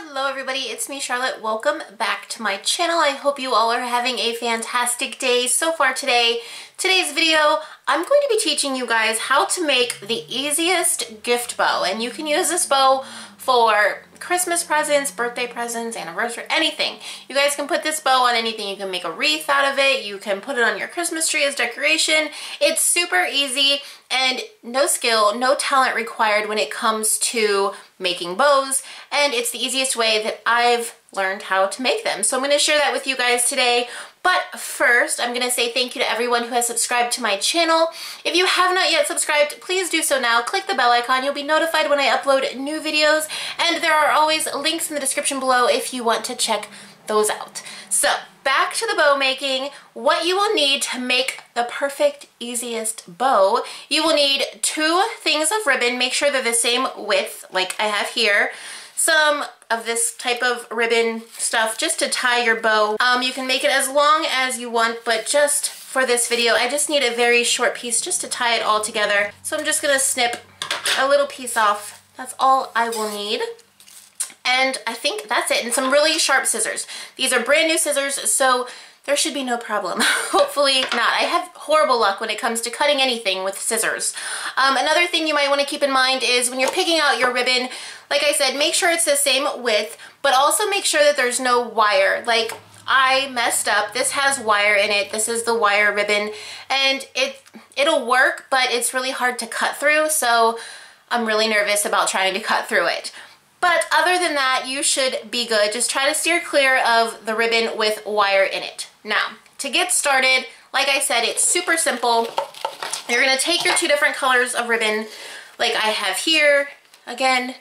Hello everybody, it's me Charlotte. Welcome back to my channel. I hope you all are having a fantastic day so far today. Today's video, I'm going to be teaching you guys how to make the easiest gift bow. And you can use this bow for Christmas presents, birthday presents, anniversary, anything. You guys can put this bow on anything. You can make a wreath out of it. You can put it on your Christmas tree as decoration. It's super easy and no skill, no talent required when it comes to making bows. And it's the easiest way that I've learned how to make them. So I'm going to share that with you guys today. But first, I'm going to say thank you to everyone who has subscribed to my channel. If you have not yet subscribed, please do so now. Click the bell icon. You'll be notified when I upload new videos. And there are always links in the description below if you want to check those out. So back to the bow making. What you will need to make the perfect, easiest bow, you will need 2 things of ribbon. Make sure they're the same width like I have here. Some of this type of ribbon stuff just to tie your bow. You can make it as long as you want, but just for this video, I just need a very short piece just to tie it all together. So I'm just gonna snip a little piece off. That's all I will need. And I think that's it. And some really sharp scissors. These are brand new scissors, so there should be no problem. Hopefully not. I have horrible luck when it comes to cutting anything with scissors. Another thing you might want to keep in mind is when you're picking out your ribbon, like I said, make sure it's the same width, but also make sure that there's no wire. Like I messed up. This has wire in it. This is the wire ribbon, and it'll work, but it's really hard to cut through, so I'm really nervous about trying to cut through it. But other than that, you should be good. Just try to steer clear of the ribbon with wire in it. Now, to get started, like I said, it's super simple. You're gonna take your 2 different colors of ribbon, like I have here. Again,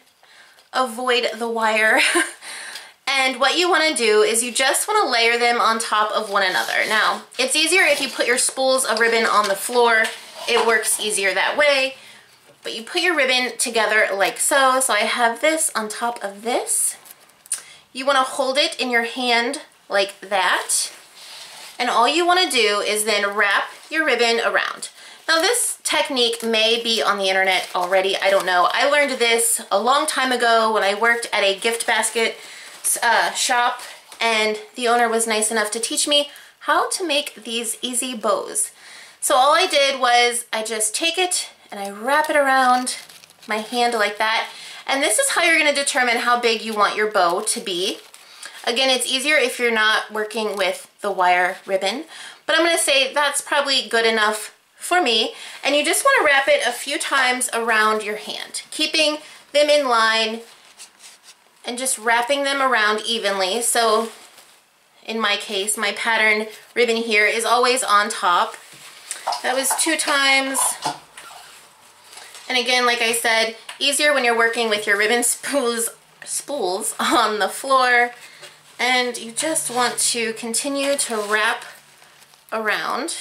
avoid the wire. And what you wanna do is you just wanna layer them on top of one another. Now, it's easier if you put your spools of ribbon on the floor. It works easier that way. But you put your ribbon together like so. So I have this on top of this. You want to hold it in your hand like that. And all you want to do is then wrap your ribbon around. Now this technique may be on the internet already. I don't know. I learned this a long time ago when I worked at a gift basket shop. And the owner was nice enough to teach me how to make these easy bows. So all I did was I just take it and I wrap it around my hand like that. And this is how you're going to determine how big you want your bow to be. Again, it's easier if you're not working with the wire ribbon, but I'm going to say that's probably good enough for me. And you just want to wrap it a few times around your hand, keeping them in line and just wrapping them around evenly. So in my case, my pattern ribbon here is always on top. That was 2 times. And again, like I said, easier when you're working with your ribbon spools on the floor. And you just want to continue to wrap around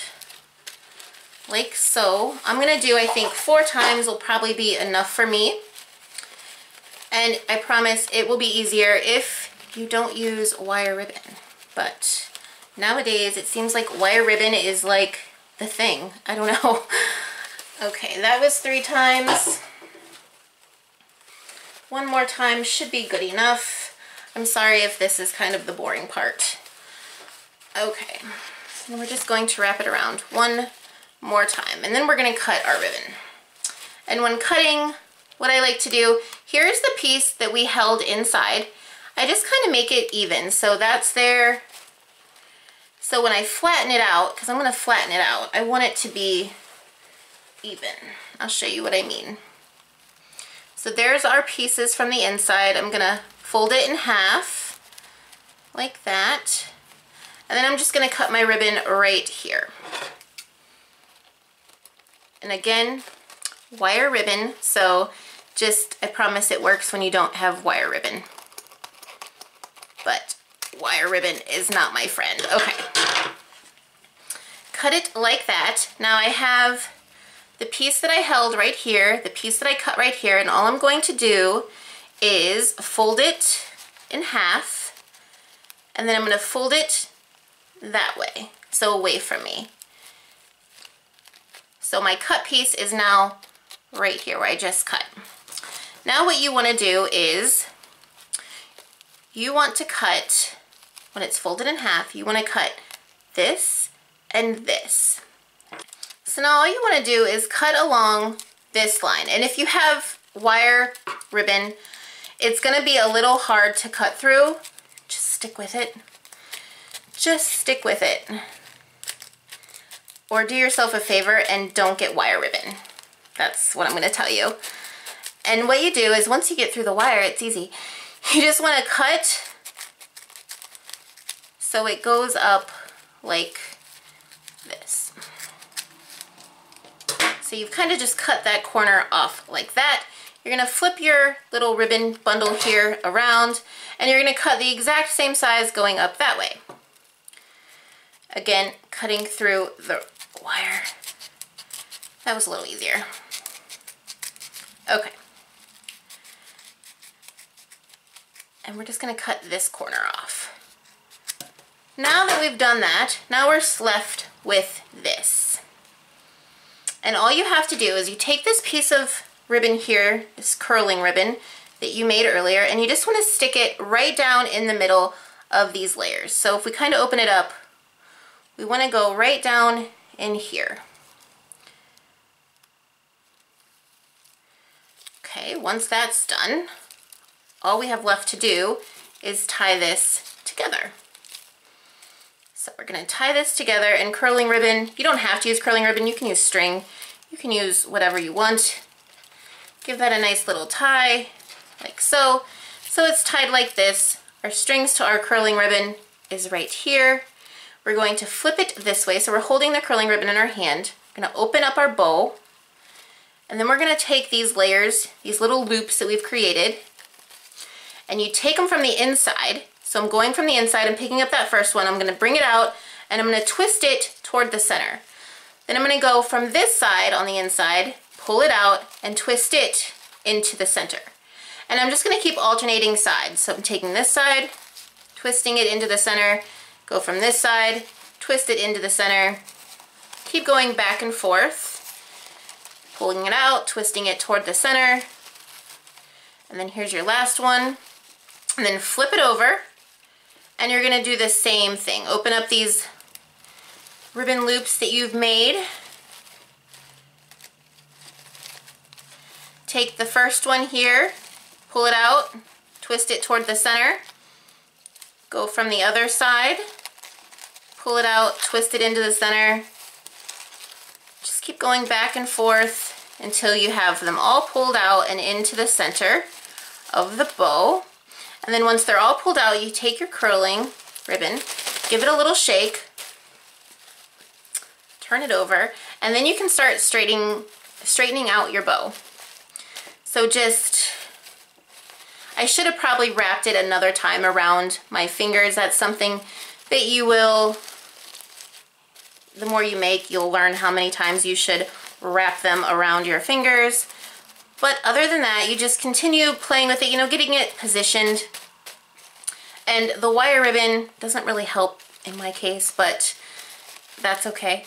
like so. I'm going to do, I think, 4 times will probably be enough for me. And I promise it will be easier if you don't use wire ribbon. But nowadays, it seems like wire ribbon is like the thing. I don't know. Okay, that was 3 times. 1 more time should be good enough. I'm sorry if this is kind of the boring part. Okay, and we're just going to wrap it around 1 more time, and then we're going to cut our ribbon. And when cutting, what I like to do, here's the piece that we held inside. I just kind of make it even, so that's there. So when I flatten it out, because I'm going to flatten it out, I want it to be even. I'll show you what I mean. So there's our pieces from the inside. I'm gonna fold it in half like that, and then I'm just gonna cut my ribbon right here. And again, wire ribbon, so just, I promise it works when you don't have wire ribbon, but wire ribbon is not my friend. Okay, cut it like that. Now I have the piece that I held right here, the piece that I cut right here, and all I'm going to do is fold it in half, and then I'm going to fold it that way, so away from me. So my cut piece is now right here where I just cut. Now what you want to do is you want to cut, when it's folded in half, you want to cut this and this. So now all you want to do is cut along this line. And if you have wire ribbon, it's going to be a little hard to cut through. Just stick with it. Just stick with it. Or do yourself a favor and don't get wire ribbon. That's what I'm going to tell you. And what you do is once you get through the wire, it's easy. You just want to cut so it goes up like this. So you've kind of just cut that corner off like that. You're going to flip your little ribbon bundle here around, and you're going to cut the exact same size going up that way. Again, cutting through the wire. That was a little easier. Okay. And we're just going to cut this corner off. Now that we've done that, now we're left with this. And all you have to do is you take this piece of ribbon here, this curling ribbon that you made earlier, and you just want to stick it right down in the middle of these layers. So if we kind of open it up, we want to go right down in here. Okay, once that's done, all we have left to do is tie this together. So we're going to tie this together, and curling ribbon, you don't have to use curling ribbon, you can use string, you can use whatever you want. Give that a nice little tie, like so. So it's tied like this. Our strings to our curling ribbon is right here. We're going to flip it this way, so we're holding the curling ribbon in our hand. We're going to open up our bow, and then we're going to take these layers, these little loops that we've created, and you take them from the inside. So I'm going from the inside and picking up that first one. I'm going to bring it out, and I'm going to twist it toward the center. Then I'm going to go from this side on the inside, pull it out, and twist it into the center. And I'm just going to keep alternating sides. So I'm taking this side, twisting it into the center, go from this side, twist it into the center, keep going back and forth, pulling it out, twisting it toward the center, and then here's your last one, and then flip it over, and you're going to do the same thing. Open up these ribbon loops that you've made, take the first one here, pull it out, twist it toward the center, go from the other side, pull it out, twist it into the center. Just keep going back and forth until you have them all pulled out and into the center of the bow. And then once they're all pulled out, you take your curling ribbon, give it a little shake, turn it over, and then you can start straightening out your bow. So I should have probably wrapped it another time around my fingers. That's something that you will, the more you make, you'll learn how many times you should wrap them around your fingers. But other than that, you just continue playing with it, you know, getting it positioned. And the wire ribbon doesn't really help in my case, but that's okay.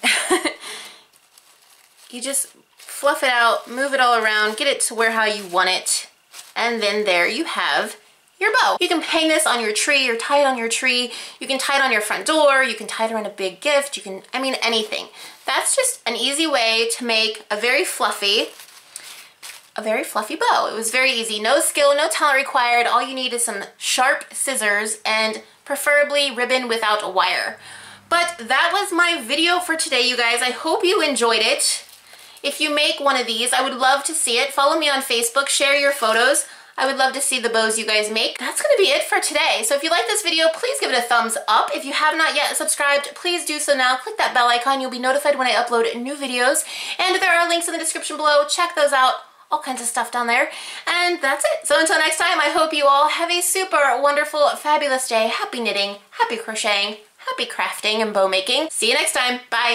You just fluff it out, move it all around, get it to how you want it, and then there you have your bow. You can hang this on your tree or tie it on your tree. You can tie it on your front door. You can tie it around a big gift. You can, I mean, anything. That's just an easy way to make a very fluffy bow. It was very easy. No skill, no talent required. All you need is some sharp scissors and preferably ribbon without a wire. But that was my video for today, you guys. I hope you enjoyed it. If you make one of these, I would love to see it. Follow me on Facebook, share your photos. I would love to see the bows you guys make. That's gonna be it for today. So if you like this video, please give it a thumbs up. If you have not yet subscribed, please do so now. Click that bell icon. You'll be notified when I upload new videos. And there are links in the description below. Check those out. All kinds of stuff down there. And that's it. So until next time, I hope you all have a super wonderful, fabulous day. Happy knitting, happy crocheting, happy crafting and bow making. See you next time. Bye.